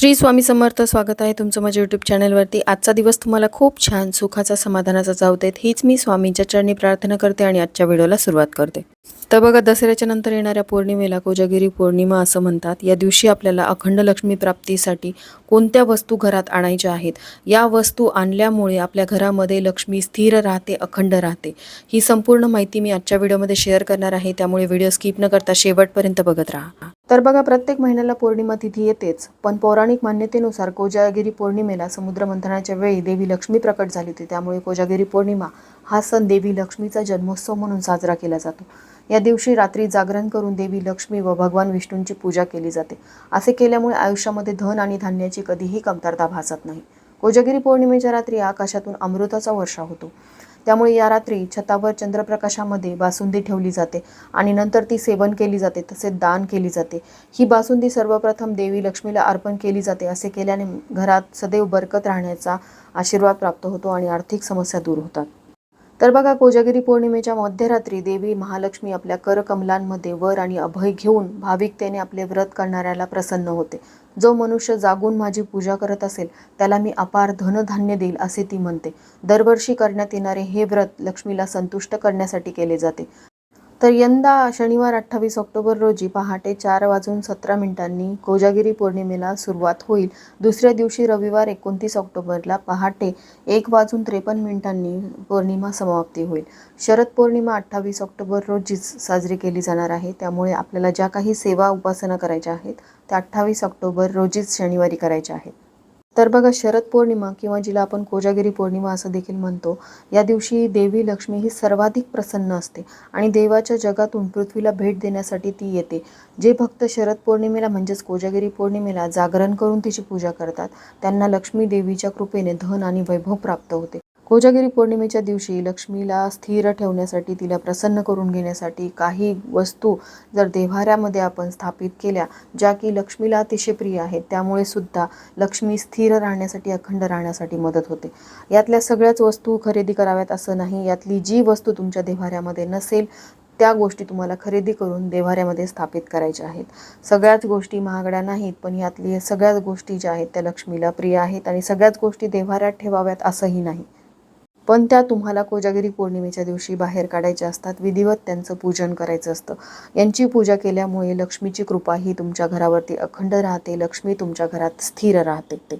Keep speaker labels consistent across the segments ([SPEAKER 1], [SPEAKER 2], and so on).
[SPEAKER 1] श्री स्वामी समर्थ. स्वागत आहे तुमचं माझ्या यूट्यूब चॅनलवरती. आजचा दिवस तुम्हाला खूप छान सुखाचा समाधानाचा जाऊ देत हीच मी स्वामींच्या चरणी प्रार्थना करते आणि आजच्या व्हिडिओला सुरुवात करते. तर बघा, दसऱ्याच्या नंतर येणाऱ्या पौर्णिमेला कोजागिरी पौर्णिमा असं म्हणतात. या दिवशी आपल्याला अखंड लक्ष्मी प्राप्तीसाठी कोणत्या वस्तू घरात आणायच्या आहेत, या वस्तू आणल्यामुळे आपल्या घरामध्ये लक्ष्मी स्थिर राहते, अखंड राहते. ही संपूर्ण माहिती मी आजच्या व्हिडिओमध्ये शेअर करणार आहे, त्यामुळे व्हिडिओ स्किप न करता शेवटपर्यंत बघत राहा. तर बघा, प्रत्येक महिन्याला पौर्णिमा तिथी येतेच, पण पौराणिक मान्यतेनुसार कोजागिरी पौर्णिमेला समुद्र मंथनाच्या वेळी देवी लक्ष्मी प्रकट झाली होती. त्यामुळे कोजागिरी पौर्णिमा हा सण देवी लक्ष्मीचा जन्मोत्सव म्हणून साजरा केला जातो. या दिवशी रात्री जागरण करून देवी लक्ष्मी व भगवान विष्णूंची पूजा केली जाते. असे केल्यामुळे आयुष्यामध्ये धन आणि धान्याची कधीही कमतरता भासत नाही. कोजागिरी पौर्णिमेच्या रात्री आकाशातून अमृताचा वर्षाव होतो. त्यामुळे या रात्री छतावर चंद्रप्रकाशामध्ये बासुंदी ठेवली जाते आणि नंतर ती सेवन केली जाते, तसेच दान केली जाते. ही बासुंदी सर्वप्रथम देवी लक्ष्मीला अर्पण केली जाते. असे केल्याने घरात सदैव बरकत राहण्याचा आशीर्वाद प्राप्त होतो आणि आर्थिक समस्या दूर होतात. तर बघा, कोजागिरी पौर्णिमेच्या मध्यरात्री देवी महालक्ष्मी आपल्या करकमलांमध्ये वर आणि अभय घेऊन भाविकतेने आपले व्रत करणाऱ्याला प्रसन्न होते. जो मनुष्य जागून माझी पूजा करत असेल त्याला मी अपार धनधान्य देईल, असे ती म्हणते. दरवर्षी करण्यात येणारे हे व्रत लक्ष्मीला संतुष्ट करण्यासाठी केले जाते. तर यंदा शनिवार 28 ऑक्टोबर रोजी पहाटे 4:17 कोजागिरी पौर्णिमेला सुरुवात होईल. दुसऱ्या दिवशी रविवार 29 ऑक्टोबरला पहाटे 1:53 पौर्णिमा समाप्ती होईल. शरद पौर्णिमा 28 ऑक्टोबर रोजीच साजरी केली जाणार आहे. त्यामुळे आपल्याला ज्या काही सेवा उपासना करायच्या आहेत त्या 28 ऑक्टोबर रोजीच शनिवारी करायच्या आहेत. तर बघा, शरद पौर्णिमा किंवा जिला आपण कोजागिरी पौर्णिमा असं देखील म्हणतो, या दिवशी देवी लक्ष्मी ही सर्वाधिक प्रसन्न असते आणि देवाच्या जगातून पृथ्वीला भेट देण्यासाठी ती येते. जे भक्त शरद पौर्णिमेला म्हणजेच कोजागिरी पौर्णिमेला जागरण करून तिची पूजा करतात त्यांना लक्ष्मी देवीच्या कृपेने धन आणि वैभव प्राप्त होते. कोजागिरी पौर्णिमेच्या दिवशी लक्ष्मीला स्थिर ठेवण्यासाठी, तिला प्रसन्न करून घेण्यासाठी काही वस्तू जर देव्हाऱ्यामध्ये आपण स्थापित केल्या ज्या की लक्ष्मीला अतिशय प्रिय आहेत, त्यामुळे सुद्धा लक्ष्मी स्थिर राहण्यासाठी, अखंड राहण्यासाठी मदत होते. यातल्या सगळ्याच वस्तू खरेदी कराव्यात असं नाही. यातली जी वस्तू तुमच्या देव्हाऱ्यामध्ये नसेल त्या गोष्टी तुम्हाला खरेदी करून देव्हाऱ्यामध्ये स्थापित करायच्या आहेत. सगळ्याच गोष्टी महागड्या नाहीत, पण यातली सगळ्याच गोष्टी ज्या आहेत त्या लक्ष्मीला प्रिय आहेत आणि सगळ्याच गोष्टी देव्हाऱ्यात ठेवाव्यात असंही नाही. पण त्या तुम्हाला कोजागिरी पौर्णिमेच्या दिवशी बाहेर काढायच्या असतात. विधिवत त्यांचं पूजन करायचं असतं. यांची पूजा केल्यामुळे लक्ष्मीची कृपा ही तुमच्या घरावरती अखंड राहते. लक्ष्मी तुमच्या घरात स्थिर राहते.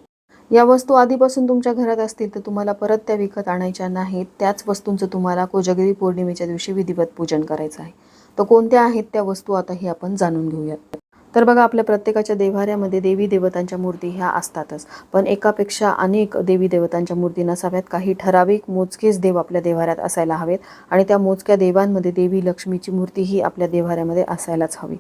[SPEAKER 1] या वस्तू आधीपासून तुमच्या घरात असतील तर तुम्हाला परत त्या विकत आणायच्या नाहीत. त्याच वस्तूंचं तुम्हाला कोजागिरी पौर्णिमेच्या दिवशी विधिवत पूजन करायचं आहे. तर कोणत्या आहेत त्या वस्तू आता हे आपण जाणून घेऊयात. तर बघा, आपल्या प्रत्येकाच्या देव्हाऱ्यामध्ये देवी देवतांच्या मूर्ती ह्या असतातच, पण एकापेक्षा अनेक देवी देवतांच्या मूर्ती नसाव्यात. काही ठराविक मोजकेच देव आपल्या देव्हाऱ्यात असायला हवेत आणि त्या मोजक्या देवांमध्ये देवी लक्ष्मीची मूर्ती ही आपल्या देव्हाऱ्यामध्ये असायलाच हवी.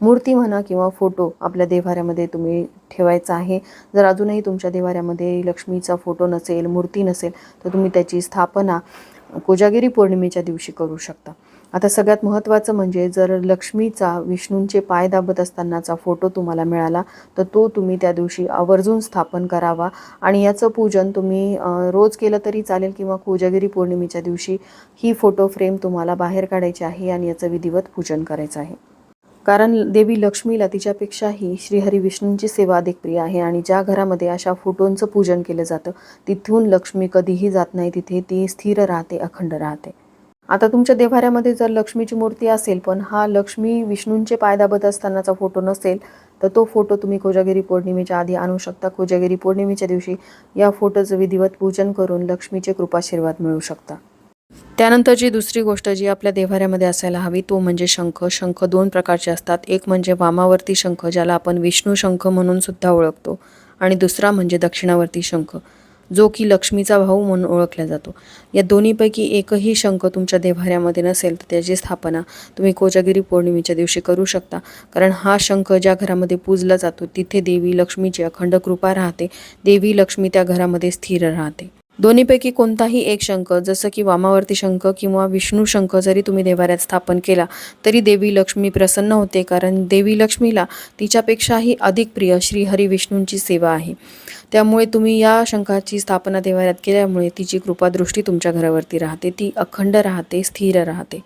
[SPEAKER 1] मूर्ती म्हणा किंवा फोटो आपल्या देव्हाऱ्यामध्ये तुम्ही ठेवायचा आहे. जर अजूनही तुमच्या देव्हाऱ्यामध्ये लक्ष्मीचा फोटो नसेल, मूर्ती नसेल, तर तुम्ही त्याची स्थापना कोजागिरी पौर्णिमेच्या दिवशी करू शकता. आता सगळ्यात महत्त्वाचं म्हणजे जर लक्ष्मीचा विष्णूंचे पाय दाबत असतानाचा फोटो तुम्हाला मिळाला तर तो तुम्ही त्या दिवशी आवर्जून स्थापन करावा आणि याचं पूजन तुम्ही रोज केलं तरी चालेल किंवा कोजागिरी पौर्णिमेच्या दिवशी ही फोटो फ्रेम तुम्हाला बाहेर काढायची आहे आणि याचं विधिवत पूजन करायचं आहे. कारण देवी लक्ष्मीला तिच्यापेक्षाही श्रीहरी विष्णूंची सेवा अधिक प्रिय आहे आणि ज्या घरामध्ये अशा फोटोंचं पूजन केलं जातं तिथून लक्ष्मी कधीही जात नाही, तिथे ती स्थिर राहते, अखंड राहते. आता तुमच्या देव्हाऱ्यामध्ये जर लक्ष्मीची मूर्ती असेल पण हा लक्ष्मी विष्णूंचे पाय दाबत असतानाचा फोटो नसेल तर तो फोटो तुम्ही कोजागिरी पौर्णिमेच्या आधी आणू शकता. कोजागिरी पौर्णिमेच्या दिवशी या फोटोचं विधिवत पूजन करून लक्ष्मीचे कृपाशीर्वाद मिळू शकता. त्यानंतरची दुसरी गोष्ट जी आपल्या देव्हाऱ्यामध्ये असायला हवी तो म्हणजे शंख. शंख दोन प्रकारचे असतात. एक म्हणजे वामावर्ती शंख, ज्याला आपण विष्णू शंख म्हणून सुद्धा ओळखतो, आणि दुसरा म्हणजे दक्षिणावर्ती शंख, जो की लक्ष्मीचा भाऊ म्हणून ओळखला जातो. या दोन्हीपैकी एकही शंख तुमच्या देव्हाऱ्यामध्ये नसेल तर त्याची स्थापना तुम्ही कोजागिरी पौर्णिमेच्या दिवशी करू शकता. कारण हा शंख ज्या घरामध्ये पूजला जातो तिथे देवी लक्ष्मीची अखंड कृपा राहते. देवी लक्ष्मी त्या घरामध्ये स्थिर राहते. दोन्हीपैकी कोणताही एक शंख, जसं की वामावर्ती शंख किंवा विष्णू शंख जरी तुम्ही देव्हाऱ्यात स्थापन केला तरी देवी लक्ष्मी प्रसन्न होते. कारण देवी लक्ष्मीला तिच्यापेक्षाही अधिक प्रिय श्रीहरी विष्णूंची सेवा आहे. त्यामुळे तुम्ही या शंखाची स्थापना देव्हाऱ्यात केल्यामुळे तिची कृपादृष्टी तुमच्या घरावरती राहते, ती अखंड राहते, स्थिर राहते.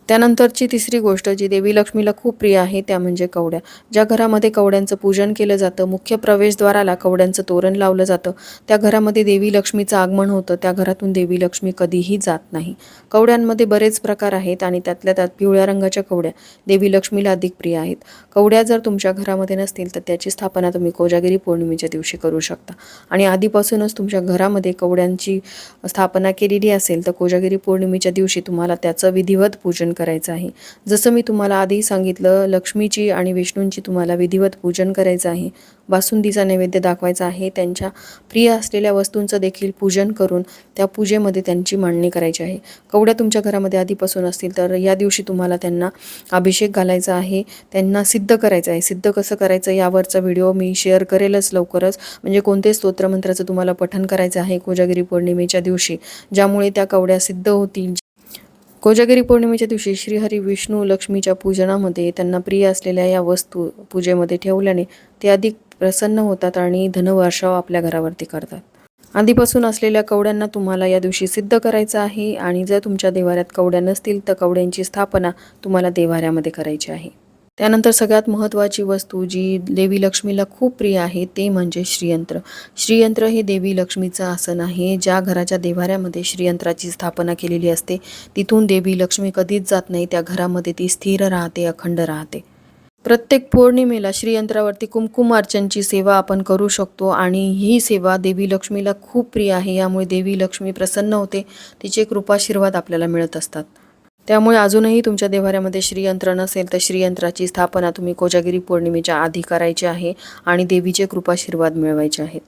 [SPEAKER 1] त्यानंतरची तिसरी गोष्ट जी देवी लक्ष्मीला खूप प्रिय आहे त्या म्हणजे कवड्या. ज्या घरामध्ये कवड्यांचं पूजन केलं जातं, मुख्य प्रवेशद्वाराला कवड्यांचं तोरण लावलं जातं, त्या घरामध्ये देवी लक्ष्मीचं आगमन होतं. त्या घरातून देवी लक्ष्मी कधीही जात नाही. कवड्यांमध्ये बरेच प्रकार आहेत आणि त्यातल्या त्यात पिवळ्या रंगाच्या कवड्या देवी लक्ष्मीला अधिक प्रिय आहेत. कवड्या जर तुमच्या घरामध्ये नसतील तर त्याची स्थापना तुम्ही कोजागिरी पौर्णिमेच्या दिवशी करू शकता. आणि आधीपासूनच तुमच्या घरामध्ये कवड्यांची स्थापना केलेली असेल तर कोजागिरी पौर्णिमेच्या दिवशी तुम्हाला त्याचं विधिवत पूजन करायचं आहे. जसं मी तुम्हाला आधी सांगितलं, लक्ष्मीची आणि विष्णूंची तुम्हाला विधिवत पूजन करायचं आहे. बासुंदीचा नैवेद्य दाखवायचा आहे. त्यांच्या प्रिय असलेल्या वस्तूंचं देखील पूजन करून त्या पूजेमध्ये त्यांची मांडणी करायची आहे. कवड्या तुमच्या घरामध्ये आधीपासून असतील तर या दिवशी तुम्हाला त्यांना अभिषेक घालायचा आहे. त्यांना सिद्ध करायचं आहे. सिद्ध कसं करायचं यावरचा व्हिडिओ मी शेअर करेलच लवकरच. म्हणजे कोणते स्तोत्रमंत्राचं तुम्हाला पठण करायचं आहे कोजागिरी पौर्णिमेच्या दिवशी, ज्यामुळे त्या कवड्या सिद्ध होतील. कोजागिरी पौर्णिमेच्या दिवशी श्रीहरी विष्णू लक्ष्मीच्या पूजनामध्ये त्यांना प्रिय असलेल्या या वस्तू पूजेमध्ये ठेवल्याने ते अधिक प्रसन्न होतात आणि धनवर्षाव आपल्या घरावरती करतात. आधीपासून असलेल्या कवड्यांना तुम्हाला या दिवशी सिद्ध करायचं आहे आणि जर तुमच्या देवाऱ्यात कवड्या नसतील तर कवड्यांची स्थापना तुम्हाला देवाऱ्यामध्ये करायची आहे. त्यानंतर सगळ्यात महत्त्वाची वस्तू जी देवी लक्ष्मीला खूप प्रिय आहे ते म्हणजे श्रीयंत्र. श्रीयंत्र हे देवी लक्ष्मीचं आसन आहे. ज्या घराच्या देवाऱ्यामध्ये श्रीयंत्राची स्थापना केलेली असते तिथून देवी लक्ष्मी कधीच जात नाही. त्या घरामध्ये ती स्थिर राहते, अखंड राहते. प्रत्येक पौर्णिमेला श्रीयंत्रावरती कुंकुमार्चनची सेवा आपण करू शकतो आणि ही सेवा देवी लक्ष्मीला खूप प्रिय आहे. यामुळे देवी लक्ष्मी प्रसन्न होते, तिचे कृपाशीर्वाद आपल्याला मिळत असतात. त्यामुळे अजूनही तुमच्या देवाऱ्यामध्ये श्रीयंत्र नसेल तर श्रीयंत्राची स्थापना तुम्ही कोजागिरी पौर्णिमेच्या आधी करायची आहे आणि देवीचे कृपाशीर्वाद मिळवायचे आहेत.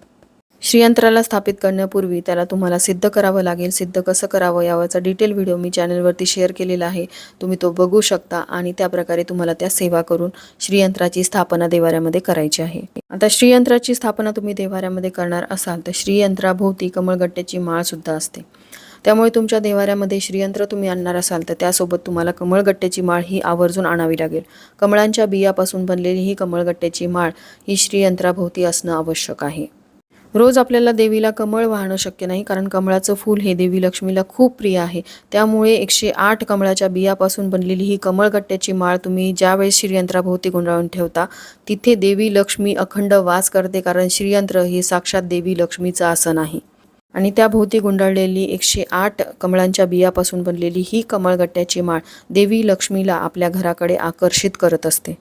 [SPEAKER 1] श्रीयंत्राला स्थापित करण्यापूर्वी त्याला तुम्हाला सिद्ध करावं लागेल. सिद्ध कसं करावं यावरचा डिटेल व्हिडिओ मी चॅनलवरती शेअर केलेला आहे. तुम्ही तो बघू शकता आणि त्याप्रकारे तुम्हाला त्या सेवा करून श्रीयंत्राची स्थापना देवाऱ्यामध्ये करायची आहे. आता श्रीयंत्राची स्थापना तुम्ही देवाऱ्यामध्ये करणार असाल तर श्रीयंत्राभोवती कमळगट्ट्याची माळ सुद्धा असते. त्यामुळे तुमच्या देवाऱ्यामध्ये श्रीयंत्र तुम्ही आणणार असाल तर त्यासोबत तुम्हाला कमळगट्ट्याची माळ ही आवर्जून आणावी लागेल. कमळांच्या बियापासून बनलेली ही कमळगट्ट्याची माळ ही श्रीयंत्राभोवती असणं आवश्यक आहे. रोज आपल्याला देवीला कमळ वाहणं शक्य नाही, कारण कमळाचं फूल हे देवी लक्ष्मीला खूप प्रिय आहे. त्यामुळे 108 कमळाच्या बियापासून बनलेली ही कमळगट्ट्याची माळ तुम्ही ज्यावेळेस श्रीयंत्राभोवती गुंडाळून ठेवता तिथे देवी लक्ष्मी अखंड वास करते, कारण श्रीयंत्र हे साक्षात देवी लक्ष्मीचं आसन आहे. आणि त्या भोवती गुंडाळलेली 108 कमळांच्या बियापासून बनलेली ही कमळगट्ट्याची माळ देवी लक्ष्मीला आपल्या घराकडे आकर्षित करत असते.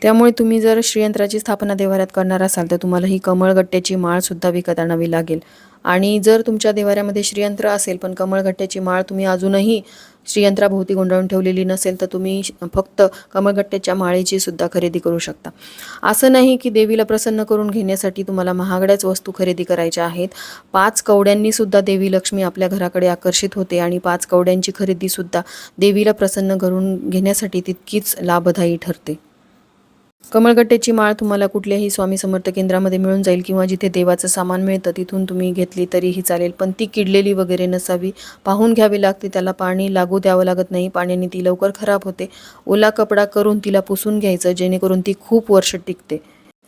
[SPEAKER 1] त्यामुळे तुम्ही जर श्रीयंत्राची स्थापना देवाऱ्यात करणार असाल तर तुम्हाला ही कमळगट्ट्याची माळ सुद्धा विकत आणावी लागेल. आणि जर तुमच्या देवाऱ्यामध्ये श्रीयंत्र असेल पण कमळगट्ट्याची माळ तुम्ही अजूनही श्रीयंत्राभोवती गुंडाळून ठेवलेली नसेल तर तुम्ही फक्त कमळगट्ट्याच्या माळेची सुद्धा खरेदी करू शकता. असं नाही की देवीला प्रसन्न करून घेण्यासाठी तुम्हाला महागड्याच वस्तू खरेदी करायच्या आहेत. 5 कवड्यांनी सुद्धा देवी लक्ष्मी आपल्या घराकडे आकर्षित होते आणि 5 कवड्यांची खरेदी सुद्धा देवीला प्रसन्न करून घेण्यासाठी तितकीच लाभदायी ठरते. कमळगट्ट्याची माळ तुम्हाला कुठल्याही स्वामी समर्थ केंद्रामध्ये मिळून जाईल किंवा जिथे देवाचं सामान मिळतं तिथून तुम्ही घेतली तरीही चालेल, पण ती किडलेली वगैरे नसावी. पाहून घ्यावी लागते. त्याला पाणी लागू द्यावं लागत नाही. पाण्याने ती लवकर खराब होते. ओला कपडा करून तिला पुसून घ्यायचं जेणेकरून ती खूप वर्ष टिकते.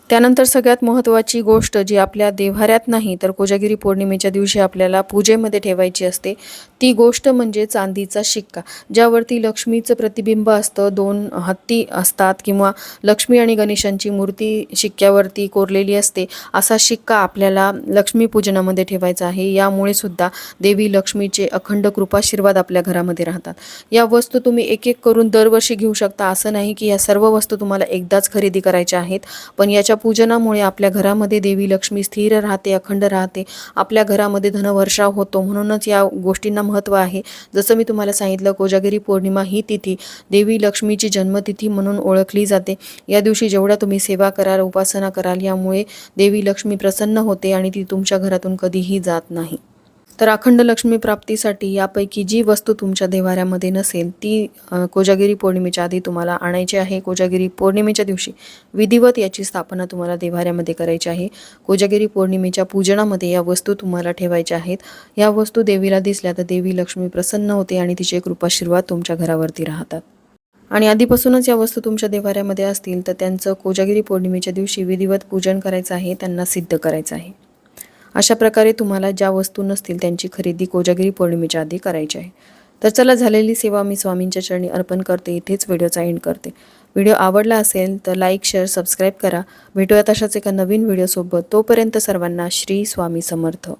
[SPEAKER 1] त्यानंतर सगळ्यात महत्त्वाची गोष्ट जी आपल्या देव्हाऱ्यात नाही तर कोजागिरी पौर्णिमेच्या दिवशी आपल्याला पूजेमध्ये ठेवायची असते ती गोष्ट म्हणजे चांदीचा शिक्का, ज्यावरती लक्ष्मीचं प्रतिबिंब असतं. 2 हत्ती असतात किंवा लक्ष्मी आणि गणेशांची मूर्ती शिक्क्यावरती कोरलेली असते. असा शिक्का आपल्याला लक्ष्मीपूजनामध्ये ठेवायचा आहे. यामुळे सुद्धा देवी लक्ष्मीचे अखंड कृपाशीर्वाद आपल्या घरामध्ये राहतात. या वस्तू तुम्ही एक एक करून दरवर्षी घेऊ शकता. असं नाही की या सर्व वस्तू तुम्हाला एकदाच खरेदी करायच्या आहेत, पण याच्या पूजनामुळे आपल्या घरामध्ये देवी लक्ष्मी स्थिर राहते, अखंड राहते. आपल्या घरामध्ये धनवर्षाव होतो. म्हणूनच या गोष्टींना महत्त्व आहे. जसं मी तुम्हाला सांगितलं, कोजागिरी पौर्णिमा ही तिथी देवी लक्ष्मीची जन्मतिथी म्हणून ओळखली जाते. या दिवशी जेवढ्या तुम्ही सेवा कराल, उपासना कराल, यामुळे देवी लक्ष्मी प्रसन्न होते आणि ती तुमच्या घरातून कधीही जात नाही. तर अखंड लक्ष्मी प्राप्तीसाठी यापैकी जी वस्तू तुमच्या देवाऱ्यामध्ये नसेल ती कोजागिरी पौर्णिमेच्या आधी तुम्हाला आणायची आहे. कोजागिरी पौर्णिमेच्या दिवशी विधिवत याची स्थापना तुम्हाला देवाऱ्यामध्ये करायची आहे. कोजागिरी पौर्णिमेच्या पूजनामध्ये या वस्तू तुम्हाला ठेवायच्या आहेत. या वस्तू देवीला दिसल्या तर देवी लक्ष्मी प्रसन्न होते आणि तिचे कृपाशीर्वाद तुमच्या घरावरती राहतात. आणि आधीपासूनच या वस्तू तुमच्या देवाऱ्यामध्ये असतील तर त्यांचं कोजागिरी पौर्णिमेच्या दिवशी विधिवत पूजन करायचं आहे, त्यांना सिद्ध करायचं आहे. अशा प्रकारे तुम्हाला ज्या वस्तू नसतील त्यांची खरेदी कोजागिरी पौर्णिमेच्या आधी करायची आहे. तर चला, झालेली सेवा मी स्वामींच्या चरणी अर्पण करते. इथेच व्हिडिओचा एंड करते. व्हिडिओ आवडला असेल तर लाईक, शेअर, सबस्क्राईब करा. भेटूया तशाच एका नवीन व्हिडिओसोबत. तोपर्यंत सर्वांना श्री स्वामी समर्थ.